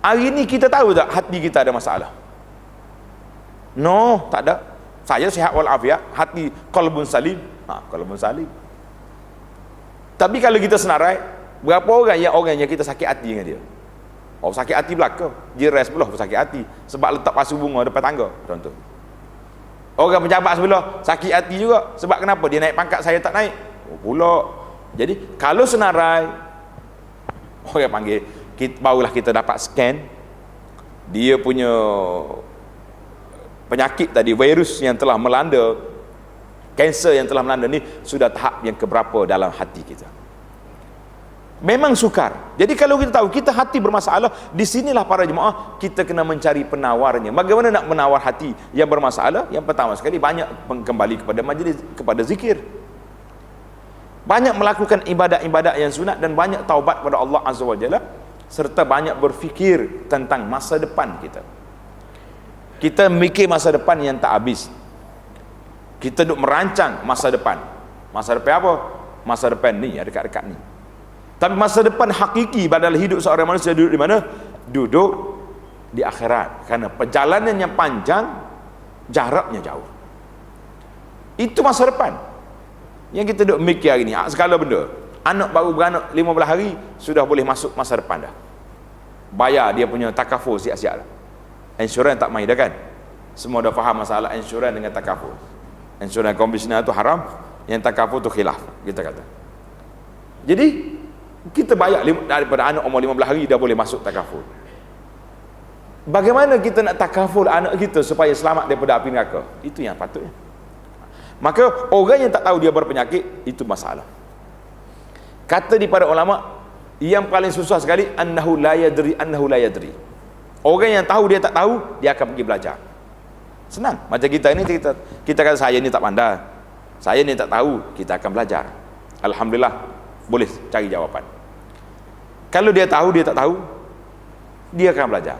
Hari ni kita tahu tak hati kita ada masalah? No, tak ada. Saya sihat walafiat, hati qalbun salim. Qalbun salim. Tapi kalau kita senarai, berapa orang yang kita sakit hati dengan dia? Sakit hati belaka, jiran sebelah sakit hati sebab letak pasu bunga depan tangga, contoh. Orang pejabat sebelah sakit hati juga sebab kenapa? Dia naik pangkat, saya tak naik. Pula. Jadi kalau senarai, orang panggil, barulah kita dapat scan dia punya penyakit tadi, virus yang telah melanda, kanser yang telah melanda ni sudah tahap yang keberapa dalam hati kita. Memang sukar. Jadi kalau kita tahu kita hati bermasalah, di sinilah para jemaah kita kena mencari penawarnya. Bagaimana nak menawar hati yang bermasalah? Yang pertama sekali, banyak kembali kepada majlis, kepada zikir. Banyak melakukan ibadat-ibadat yang sunat dan banyak taubat kepada Allah Azza wa Jalla, serta banyak berfikir tentang masa depan kita. Kita mikir masa depan yang tak habis. Kita duk merancang masa depan. Masa depan apa? Masa depan ni, dekat-dekat ni. Tapi masa depan hakiki padahal hidup seorang manusia duduk di mana? Duduk di akhirat. Kerana perjalanan yang panjang, jaraknya jauh. Itu masa depan yang kita duk mikir hari ni. Segala benda, anak baru beranak 15 hari sudah boleh masuk masa depan dah, bayar dia punya takaful siap-siap dah. Insurans tak main dah kan, semua dah faham masalah insurans dengan takaful. Insurans konvensional tu haram, yang takaful tu khilaf kita kata. Jadi kita bayar daripada anak umur 15 hari dah boleh masuk takaful. Bagaimana kita nak takaful anak kita supaya selamat daripada api neraka? Itu yang patutnya. Maka orang yang tak tahu dia berpenyakit, itu masalah. Kata di para ulama, yang paling susah sekali annahu la yadri. Orang yang tahu dia tak tahu, dia akan pergi belajar. Senang. Macam kita ni, kita kata saya ni tak pandai, saya ni tak tahu, kita akan belajar. Alhamdulillah boleh cari jawapan. Kalau dia tahu dia tak tahu, dia akan belajar.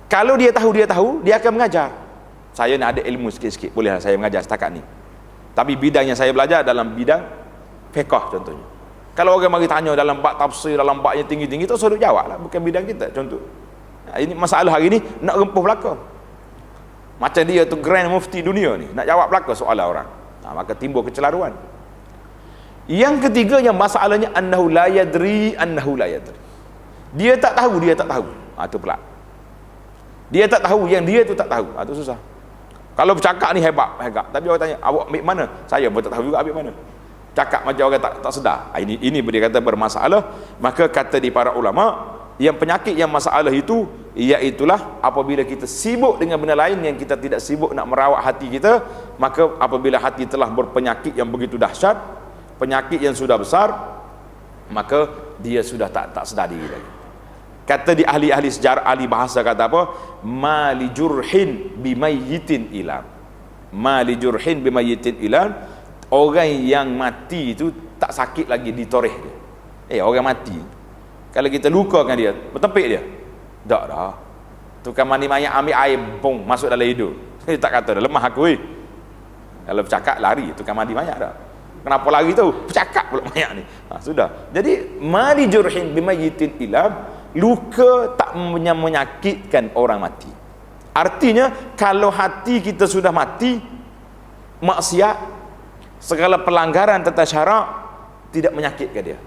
Kalau dia tahu dia akan mengajar. Saya ni ada ilmu sikit-sikit, bolehlah saya mengajar setakat ni, tapi bidang yang saya belajar dalam bidang fiqh contohnya. Kalau orang mari tanya dalam bab tafsir, dalam bab yang tinggi-tinggi, tu suruh jawab lah, bukan bidang kita contoh. Ini masalah hari ni nak rempuh belaka. Macam dia tu grand mufti dunia ni, nak jawab belaka soalan orang. Maka timbul kecelaruan. Yang ketiga yang masalahnya annahu la yadri. Dia tak tahu. Tu pula. Dia tak tahu yang dia tu tak tahu. Tu susah. Kalau bercakap ni hebat, tapi orang tanya awak ambil mana, saya pun tak tahu juga ambil mana. Cakap macam orang tak sedar. Ini boleh kata bermasalah. Maka kata di para ulama, yang penyakit yang masalah itu iaitulah apabila kita sibuk dengan benda lain yang kita tidak sibuk nak merawat hati kita. Maka apabila hati telah berpenyakit yang begitu dahsyat, penyakit yang sudah besar, maka dia sudah tak sedar diri lagi. Kata di ahli-ahli sejarah, ahli bahasa kata apa? Mali jurhin bimayyitin ilam. Mali jurhin bimayyitin ilam. Orang yang mati itu tak sakit lagi ditoreh dia. Orang mati, kalau kita lukakan dia, bertepik dia, tak dah. Tukang mandi mayat ambil air, bong, masuk dalam hidung. Dia tak kata dah, lemah aku. Kalau bercakap lari, tukang mandi mayat dah. Kenapa lari tu? Bercakap pula mayat ni. Sudah. Jadi mali jurhin bimayyitin ilam, luka tak menyakitkan orang mati. Artinya kalau hati kita sudah mati, maksiat, segala pelanggaran tentang syarak tidak menyakitkan dia.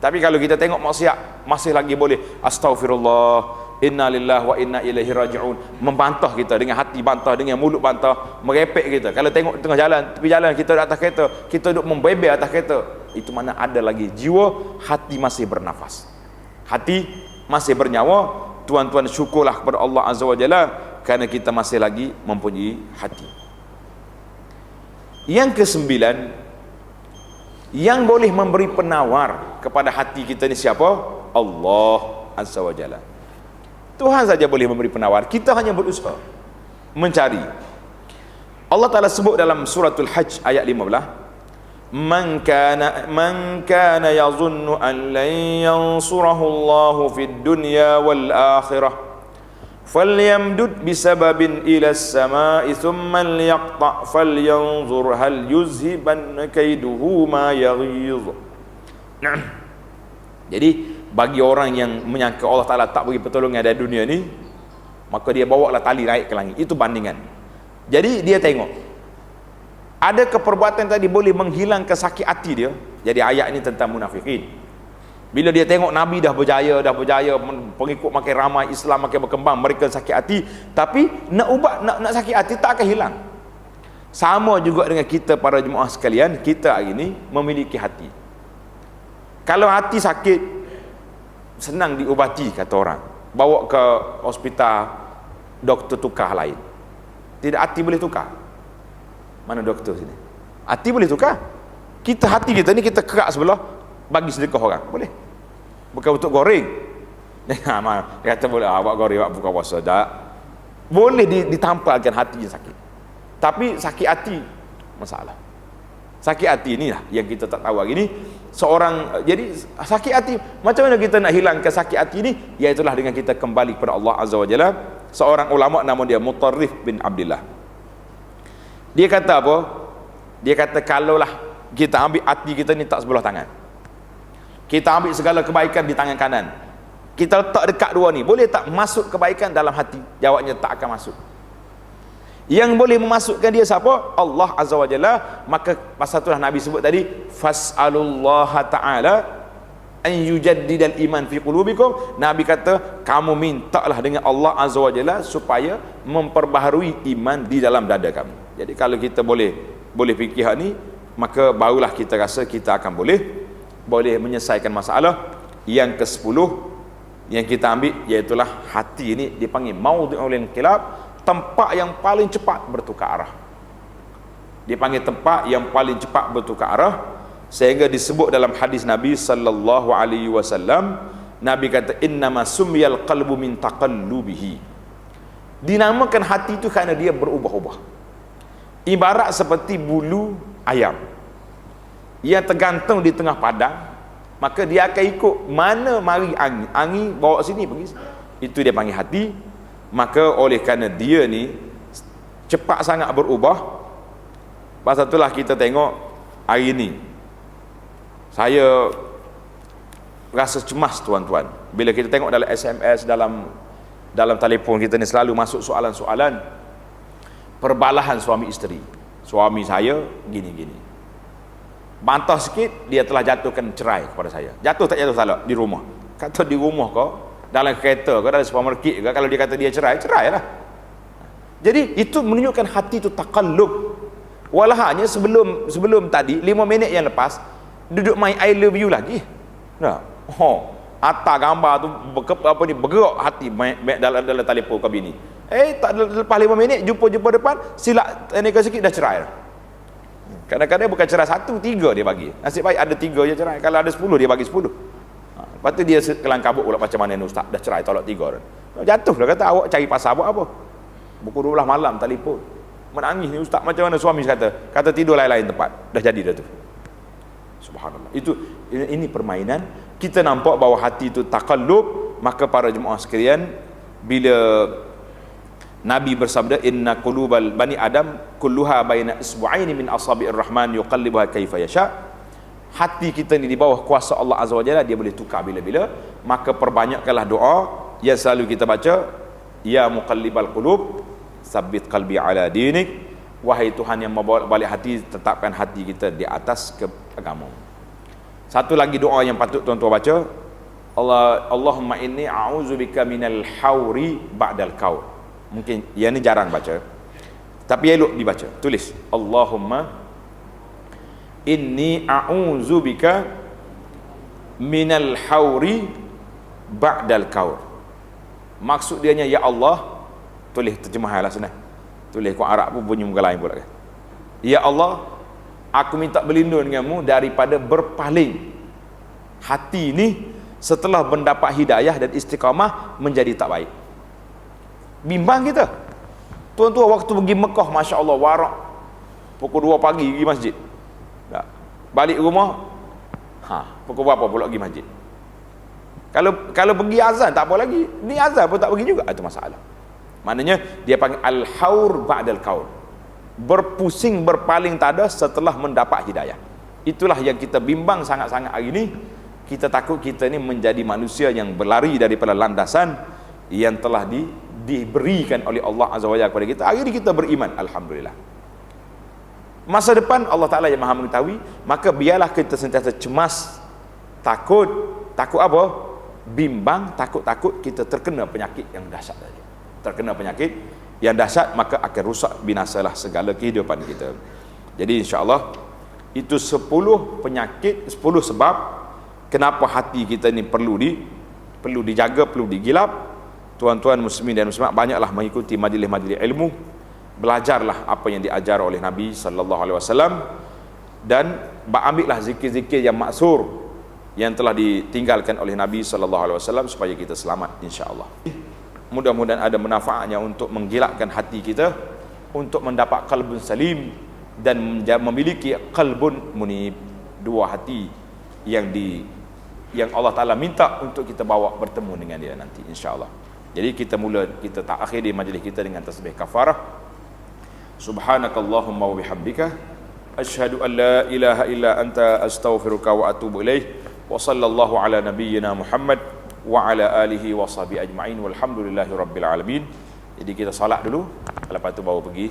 Tapi kalau kita tengok maksiat masih lagi boleh astaghfirullah, inna lillahi wa inna ilaihi raji'un, membantah kita dengan hati bantah, dengan mulut bantah, merepek kita. Kalau tengok tengah jalan, tepi jalan, kita di atas kereta, kita duduk membebel atas kereta, itu mana ada lagi jiwa, hati masih bernafas, hati masih bernyawa. Tuan-tuan syukurlah kepada Allah Azza wa Jalla kerana kita masih lagi mempunyai hati. Yang kesembilan, yang boleh memberi penawar kepada hati kita ni siapa? Allah Azza wa Jalla. Tuhan saja boleh memberi penawar, kita hanya berusaha mencari. Allah Ta'ala sebut dalam suratul Hajj ayat 15, Man kana yazunnu an lan yansurahu Allahu fid dunya wal akhirah falyamdud bisababin ila as-sama'i thumma liyaqta' falyanzur hal yuzhiban kaiduhu ma yaghiz. Jadi bagi orang yang menyangka Allah Ta'ala tak beri pertolongan dari dunia ni, maka dia bawalah tali naik ke langit. Itu bandingan. Jadi dia tengok ada keperbuatan tadi boleh menghilangkan sakit hati dia. Jadi ayat ini tentang munafikin. Bila dia tengok Nabi dah berjaya, pengikut makin ramai, Islam makin berkembang, mereka sakit hati, tapi nak ubat, nak sakit hati tak akan hilang. Sama juga dengan kita para jemaah sekalian, kita hari ini memiliki hati. Kalau hati sakit, senang diubati kata orang. Bawa ke hospital, doktor tukar lain. Tidak, hati boleh tukar. Mana doktor sini? Hati boleh tukar. Kita hati kita ni kita kerak sebelah, bagi sedekah orang, boleh. Bukan untuk goreng. Dia kata boleh buat goreng, buat buka puasa, tak. Boleh ditampalkan hati yang sakit. Tapi sakit hati masalah. Sakit hati inilah yang kita tak tahu hari ni. Jadi sakit hati, macam mana kita nak hilangkan sakit hati ni? Iaitulah dengan kita kembali kepada Allah Azza wa Jalla. Seorang ulama nama dia Mutarrif bin Abdullah. Dia kata apa? Dia kata kalaulah kita ambil hati kita ni tak sebelah tangan, kita ambil segala kebaikan di tangan kanan, kita letak dekat dua ni, boleh tak masuk kebaikan dalam hati? Jawabnya tak akan masuk. Yang boleh memasukkan dia siapa? Allah Azza wa Jalla. Maka pasal itulah Nabi sebut tadi, fas'alullaha ta'ala an yujaddidal iman fi qulubikum. Nabi kata, kamu mintalah dengan Allah Azza wa Jalla supaya memperbaharui iman di dalam dada kamu. Jadi kalau kita boleh fikir hak ni, maka barulah kita rasa kita akan boleh menyelesaikan masalah. Yang ke-10 yang kita ambil, iaitulah hati ini dipanggil maudhi'ul inqilab, tempat yang paling cepat bertukar arah. Dipanggil tempat yang paling cepat bertukar arah, sehingga disebut dalam hadis Nabi sallallahu alaihi wasallam, Nabi kata, innama sumiyal qalbu min taqallubihi. Dinamakan hati itu kerana dia berubah-ubah. Ibarat seperti bulu ayam yang tergantung di tengah padang, maka dia akan ikut mana mari angin bawa sini pergi. Itu dia panggil hati. Maka oleh kerana dia ni cepat sangat berubah, pasal itulah kita tengok hari ni saya rasa cemas tuan-tuan bila kita tengok dalam SMS, dalam telefon kita ni selalu masuk soalan-soalan perbalahan suami isteri. Suami saya gini-gini, bantah sikit dia telah jatuhkan cerai kepada saya. Jatuh tak jatuh salah di rumah, kata di rumah kau, dalam kereta kau, dalam supermarket kau, kalau dia kata dia cerai lah. Jadi itu menunjukkan hati itu taqallub. Walahnya sebelum tadi 5 minit yang lepas duduk main I love you lagi. Nah, atas gambar tu bergerak hati dalam telefon kau bini. Tak lepas 5 minit jumpa depan, silap neka sikit dah cerai dah. Kadang-kadang bukan cerai 1, 3 dia bagi. Nasib baik ada 3 je cerai. Kalau ada 10 dia bagi 10. Lepas tu dia kelang kabut pula, macam mana ni ustaz, dah cerai tolak 3 dah. Jatuh dah, kata awak cari pasal buat apa? Pukul 12 malam telefon. Menangis ni ustaz, macam mana suami kata tidur lain-lain tempat. Dah jadi dah tu. Subhanallah. Ini permainan. Kita nampak bahawa hati itu taqallub. Maka para jemaah sekalian, bila Nabi bersabda, inna qulubal bani adam kulluha baina isbu'aini min asabi'ir rahman yuqallibuha kaifa yasha. Hati kita ni di bawah kuasa Allah Azza wa Jalla, dia boleh tukar bila-bila. Maka perbanyakkanlah doa yang selalu kita baca, ya muqallibal qulub sabbit qalbi ala dinik. Wahai Tuhan yang membawa balik hati, tetapkan hati kita di atas agama. Satu lagi doa yang patut tuan-tuan baca, Allahumma inni a'udzubika minal hauri ba'dal qaul. Mungkin yang ni jarang baca, tapi elok dibaca. Tulis, Allahumma inni a'udzubika minal hauri ba'dal qaul. Maksud dianya, ya Allah, tulis terjemahanlah senang. Tulis kau Arab pun bunyi muka lain pula kan. Ya Allah, aku minta berlindung denganmu daripada berpaling hati ni setelah mendapat hidayah dan istiqamah menjadi tak baik. Bimbang kita tuan-tuan, waktu pergi Mekah, Masya Allah, warak pukul 2 pagi pergi masjid, balik rumah pukul berapa pula pergi masjid. Kalau pergi azan tak apa lagi, ni azan pun tak pergi juga, itu masalah. Maknanya dia panggil al-haur ba'dal qaul, berpusing berpaling tada setelah mendapat hidayah. Itulah yang kita bimbang sangat-sangat hari ini. Kita takut kita ni menjadi manusia yang berlari daripada landasan yang telah diberikan oleh Allah Azza wa Jalla kepada kita. Hari ini kita beriman, alhamdulillah. Masa depan Allah Ta'ala yang maha mengetahui. Maka biarlah kita sentiasa cemas, takut apa? Bimbang, takut kita terkena penyakit yang dahsyat tadi. Terkena penyakit yang dahsyat, maka akan rusak, binasalah segala kehidupan kita. Jadi insya-Allah itu 10 penyakit, 10 sebab kenapa hati kita ni perlu dijaga, perlu digilap. Tuan-tuan muslimin dan muslimat, banyaklah mengikuti majlis-majlis ilmu, belajarlah apa yang diajar oleh Nabi sallallahu alaihi wasallam, dan ambillah zikir-zikir yang maksur yang telah ditinggalkan oleh Nabi sallallahu alaihi wasallam supaya kita selamat insya-Allah. Mudah-mudahan ada manfaatnya untuk menggilakkan hati kita untuk mendapat qalbun salim dan memiliki qalbun munib, 2 hati yang Allah Ta'ala minta untuk kita bawa bertemu dengan dia nanti insya-Allah. Jadi kita tak akhiri majlis kita dengan tasbih kafarah. Subhanakallahumma wa bihamdika asyhadu an la ilaha illa anta astaghfiruka wa atubu ilaih. Wa sallallahu ala nabiyyina Muhammad wa ala alihi wa sahbihi ajma'in walhamdulillahi rabbil alamin. Jadi kita solat dulu, lepas tu baru pergi